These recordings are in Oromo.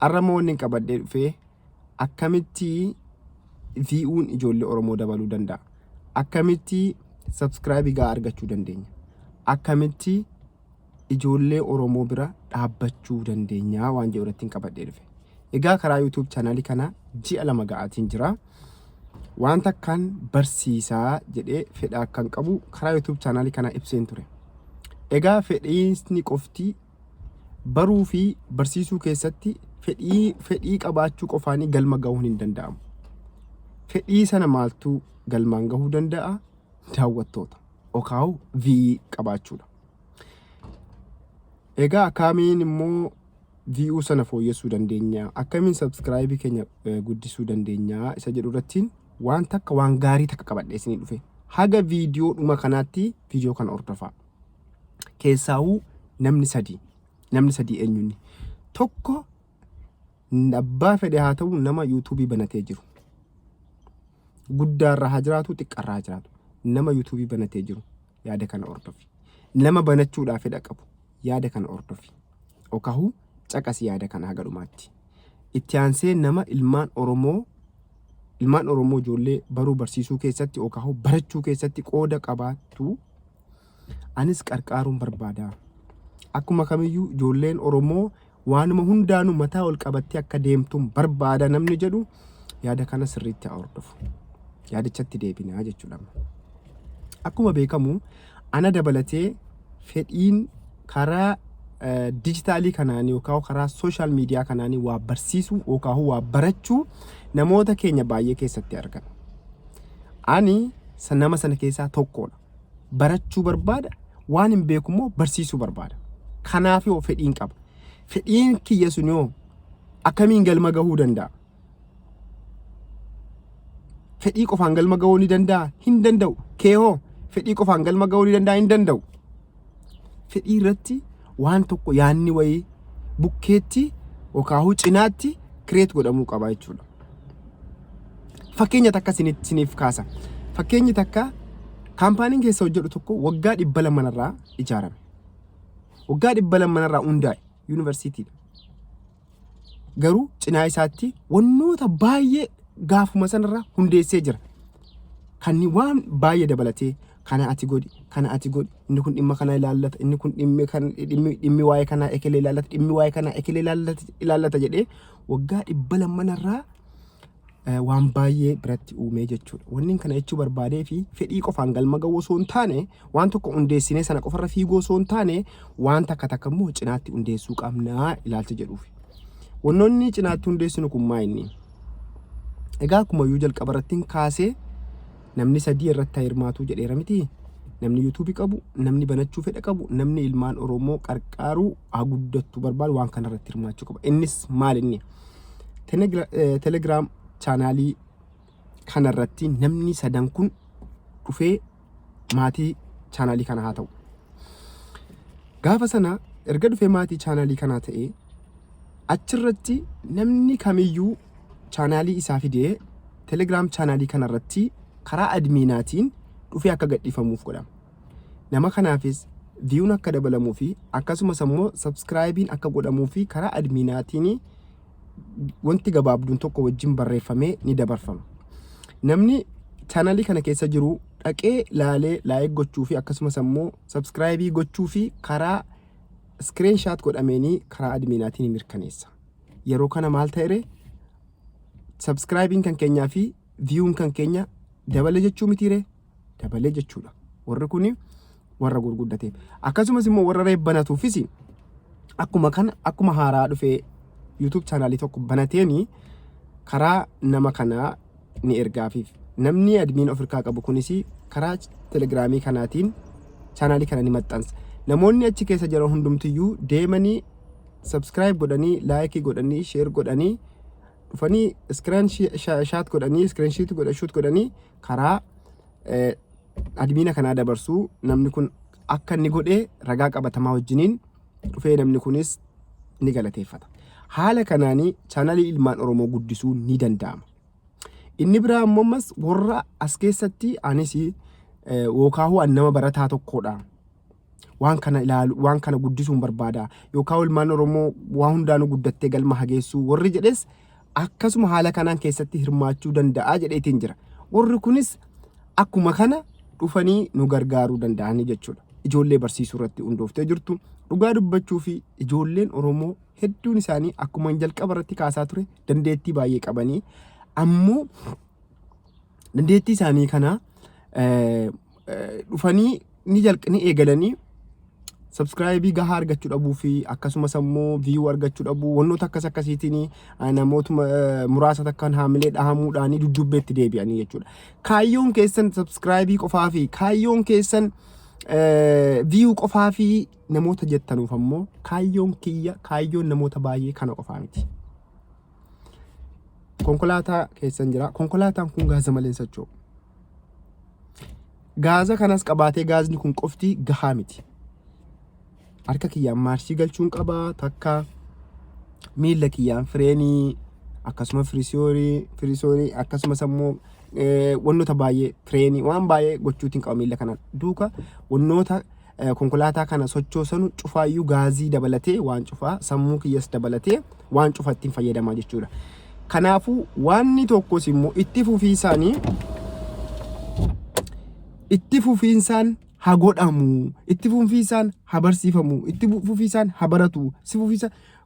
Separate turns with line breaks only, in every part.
arramoonni qabadhee dhufee akkamitti vii'uun ijoollee Oromoo dabaluu danda'a? Akkamitti subscribe gaa argachuu dandeenya? Akkamitti ijoollee Oromoo bira dhaabbachuu dandeenya waan jedhu irratti qabadhee dhufe. Egaa karaa YouTube channel kana ji'a 2 ga'aatiin jira. Wanta kan barsiisaa jedhee fedha kan qabu karaa YouTube channel kana ibseen ture. Egaa fedhiisni qofti baruu fi barsiisuu keessatti fedhii qabaachuu qofaanii galma ga'uu hin danda'amu. Fedhii sana maaltu galmaan gahuu danda'a? Daawwattoota yookaan vii qabaachuudha. Egaa akkamiin immoo vii'uu sana fooyyessuu dandeenya? Akkamiin subscribe keenya guddisuu dandeenya? Isa jedhu irratti waan gaarii takka qabadhee isinii dhufe. Haga viidiyoo dhuma kanaatti viidiyoo kana hordofaa. Keessaawuu namni sadii eenyuuni? Tokko abbaa fedhe haa ta'u nama YouTube banatee jiru. Guddaarraa haa jiraatu xiqqaarraa haa jiraatu. Nama YouTube banatee jiru yaada kana hordofi. Nama banachuudhaaf fedha qabu yaada kana hordofi. Okahu caqasi yaada kana haga dhumaatti. Itti aansee nama ilmaan Oromoo ijoollee baruu barsiisuu keessatti okahu barachuu keessatti qooda qabaatu anis qarqaaruun barbaada. Akkuma kamiyyuu ijoolleen Oromoo waanuma hundaanuu mataa ol qabattee akka deemtuun barbaada namni jedhu yaada kana sirriitti hordofu. Yaadichatti deebinaa jechuudha. Akkuma beekamu ana dabalatee fedhiin karaa dijitaalii kanaan yookaan karaa social media kanaan waa barsiisuu yookaan waa barachuu namoota keenya baay'ee keessatti argama. Ani nama sana keessaa tokkodha. Barachuu barbaada, waan hin beeku immoo barsiisuu barbaada. Kanaaf yoo fedhiin qaba. Fedhiin kiyya sun yoo akkamiin galma gahuu danda'a? Fedhii qofaan galma gahuu ni danda'a? Hin danda'u. Keehoo fedhii qofaan galma gahuu ni danda'a? Hin danda'u. Fedhii irratti waan tokko yaanni wayii bukkeetti yookaan cinaatti kireet godhamuu qaba jechuudha. Fakkeenya takka isiniif kaasa. Fakkeenyi takka kaampaaniin keessa hojjetu tokko waggaa 200 irraa ijaarame. Waggaa 200 irraa hundaa'e yuunivarsiitiidha. Garuu cinaa isaatti wantoota baay'ee gaafuma sanarraa hundeessee jira. Kan waan baay'ee dabalatee kana ati godhi inni kun dhimma kana ilaallata inni kun dhimmi waa'ee kana ekelee ilaallata dhimmi waa'ee kana ekelee ilaallata jedhee waggaa 200 irraa waan baay'ee biratti uumee jechuudha. Wanni kana jechuu barbaadee fi fedhii qofaan galma gahuu osoo hin taane waan tokko hundeessinee sana qofarra fiiguu osoo hin taane waan takka immoo cinaatti hundeessuu qabnaa ilaalcha jedhuufi. Wannoonni cinaatti hundeessinu kun maa inni? Egaa akkuma iyyuu jalqaba irratti kaasee namni sadii irratti hirmaatu jedheera miti. Namni YouTube qabu, namni banachuu fedha qabu, namni ilmaan Oromoo qarqaaruu haa guddattu barbaadu waan kana irratti hirmaachuu qaba. Innis maal inni? Telegram chaanaalii kana irratti namni sadan kun dhufee maatii chaanaalii kana haa ta'u. Gaafa sana erga dhufee maatii chaanaalii kana ta'e achirratti namni kamiyyuu chaanaalii isaa fidee Telegram chaanaalii kana irratti karaa adminaatiin dhufee akka gadhiifamuuf godhama. Nama kanaafis viiyuun akka dabalamuu fi akkasumas immoo subscribe'n akka godhamuu fi karaa adminaatiin wanti gabaabduun tokko wajjin barreeffamee ni dabarfama. Namni chaanaalii kana keessa jiru dhaqee laalee laayik gochuu fi akkasumas immoo subscribe gochuu fi karaa screenshot godhameenii karaa adminaatiin mirkaneessa. Yeroo kana maal ta'e subscribe'n kan keenyaa fi viiyuun kan keenya dabalee jechuu mitiire? Dabalee jechuudha. Warri kuni warra gurguddateef. Akkasumas immoo warra reebbanatuufis akkuma haaraa dhufee YouTube chaanaalii tokko banateeni karaa nama kanaa ni ergaafiif. Namni admin Afrikaa qabu kunis karaa Telegiraamii kanaatiin chaanaalii kana ni maxxansa. Namoonni achi keessa jiran hundumtiyyuu deemanii subscribe godhanii, like godhanii, share godhanii dhufanii screenshot godhanii, screenshot godhanii karaa admina kanaa dabarsuu. Namni kun akka inni godhee ragaa qabatamaa wajjiniin dhufee namni kunis ni galateeffata. Haala kanaanii chaanaalii ilmaan Oromoo guddisuu ni danda'ama. Inni biraa ammoo warra as keessatti anis wookaahu nama barataa tokkodha. waan kana ilaalu waan kana guddisuun barbaada yookaan ilmaan Oromoo waan hundaanuu guddattee galma hageessuu warri jedhes akkasuma haala kanaan keessatti hirmaachuu danda'a jedheetiin jira. Warri kunis akkuma kana dhufanii nu gargaaruu danda'anii jechuudha. Ijoollee barsiisuu irratti hundooftee jirtu. Dhugaa dubbachuu fi ijoolleen Oromoo hedduun isaanii akkuma jalqaba irratti kaasaa ture dandeettii baay'ee qabanii ammoo dandeettii isaanii kana dhufanii ni eegalanii subscribe gahaa argachuu dhabuu fi akkasumas ammoo view argachuu dhabuu wannoota akkasiitiin namootuma muraasa takkaan haamilee dhahamuudhaan dudubbeetti deebi'anii jechuudha. Kaayyoon keessan subscribe qofaa fi kaayyoon keessan view qofaa fi namoota jettanuuf ammoo kaayyoon namoota baay'ee kana qofaa miti. Konkolaataa keessan jira. Konkolaataan kun gaaza malee socho'u. Gaaza kanas qabaatee gaazni kun qofti gahaa miti. Harka kiyyaan maarshii galchuun qabaa takka miila kiyyaan fireenii akkasumas firisoorii akkasumas ammoo wannoota baay'ee fireenii waan baay'ee gochuutiin qaba miila kana duuka wannoota konkolaataa kana sochoosanu cufaayyuu gaazii dabalatee waan cufaa sammuu kiyyas dabalatee waan cufa ittiin fayyadamaa jechuudha. Kanaafuu waanni tokkos immoo itti fufiinsaan haa godhamu, itti fufiinsaan haa barsiifamu, itti fufiinsaan haa baratu,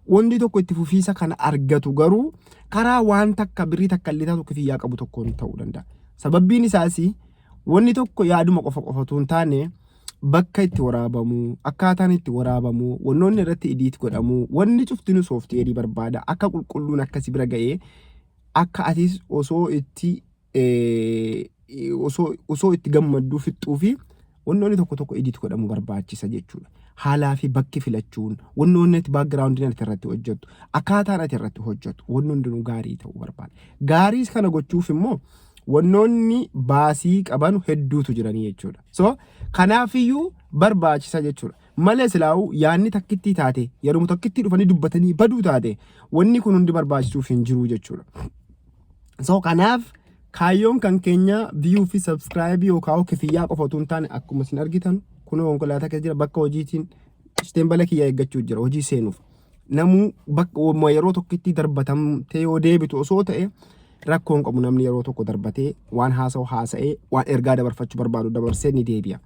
wanti tokko itti fufiisa kana argatu garuu karaa waan takka birrii takka illee tokko fiyyaa qabu tokkoon ta'uu danda'a. Sababbiin isaas wanni tokko yaaduma qofatu hin taane bakka itti waraabamu, akkaataan itti waraabamu, wannoonni irratti idiit godhamu, wanni cuftinu sooftiweerii barbaada akka qulqulluun akkasi bira ga'ee akka atis osoo itti gammadduu fixxuu fi wannoonni tokko idiit godhamu barbaachisa jechuudha. Haalaa fi bakki filachuun wannoonni itti backgroundin ati irratti hojjettu akkaataan ati irratti hojjettu wannoonni gaarii ta'uu barbaada. Gaarii kana gochuuf immoo wannoonni baasii qaban hedduutu jiranii jechuudha. So kanaafiyyuu barbaachisa jechuudha. Malee silaa'uu yaanni takkitti taate yeroo takkitti dhufanii dubbatanii baduu taate wanni kun hundi barbaachisuuf hin jiru jechuudha. So kanaaf kaayyoon kan keenya view fi subscribe yookaan kifiyyaa qofa otoo hin taane akkuma isin argitan kun konkolaataa keessa jira bakka hojiitiin isteembala kiyyaa eeggachuu jira hojii seenuuf. Namuu bakka yeroo tokkitti darbatamtee yoo deebitu osoo ta'e rakkoon qabu namni yeroo tokko darbatee waan haasa'ee waan ergaa dabarfachuu barbaadu dabarsee ni deebi'a.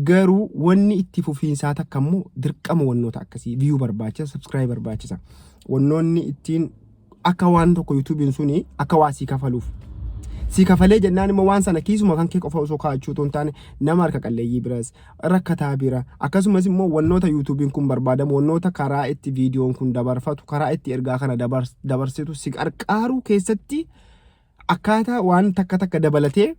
Garuu wanni itti fufiinsaa takka immoo dirqama wannoota akkasii view barbaachisa, subscribe barbaachisa. Wannoonni ittiin akka waan tokko YouTube'n suni akka waa sii kafaluuf. Sii kafalee jennaan immoo waan sana kiisuma kan kee qofa osoo kaa'achuu otoo hin taane nama harka qalleeyyii biras rakkataa bira akkasumas immoo wannoota YouTube'n kun barbaadamu wannoota karaa itti viidiyoon kun dabarfatu karaa itti ergaa kana dabarsitu si qarqaaru keessatti akkaataa waan takka dabalatee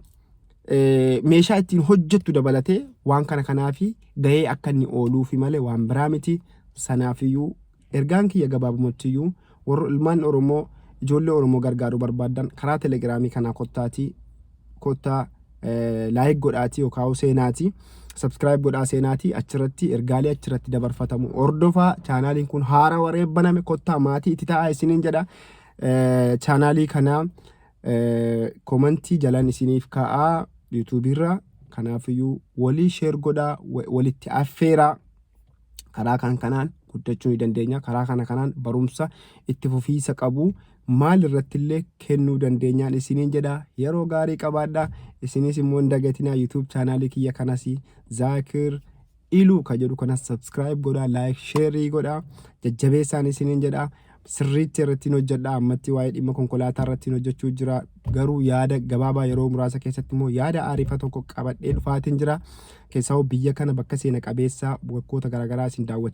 meeshaa ittiin hojjettu dabalatee waan kanaafi gahee akka inni ooluufi malee waan biraa miti. Sanaafiyyuu ergaan kiyya gabaabumattiyyuu warra ilmaan Oromoo ijoollee Oromoo gargaaruu barbaadan karaa telegiraamii kana kottaa laayik godhaatii yookaan seenaatii subscribe godhaa seenaatii achirratti ergaalee achirratti dabarfatamu hordofaa. Chaanaaliin kun haara wareebbaname kottaa maatii itti taa'aa isiniin jedha. Chaanaalii kana komentii jalaan isiniif kaa'aa YouTube irra. Kanaafiyyuu walii share godhaa walitti affeeraa. Karaa kanaan guddachuu ni dandeenya. Karaa kanaan barumsa itti fufiisa qabu maal irratti illee kennuu dandeenyaan isiniin jedha. Yeroo gaarii qabaadhaa. Isinis immoo hin dagatinaa YouTube chaanaalii kiyya kanas Zaakir Iluu ka jedhu kanas subscribe godhaa, like, share godhaa. Jajjabeessaan isiniin jedha. Sirriitti irratti hojjedhaa. Ammatti waa'ee dhimma konkolaataa irratti hojjechuu jira. Garuu yaada gabaabaa yeroo muraasa keessatti immoo yaada ariifa tokko qabadhee dhufaatiin jira. Keessaa biyya kana bakka seena qabeessa bakkoota garaagaraa isin daawwatu.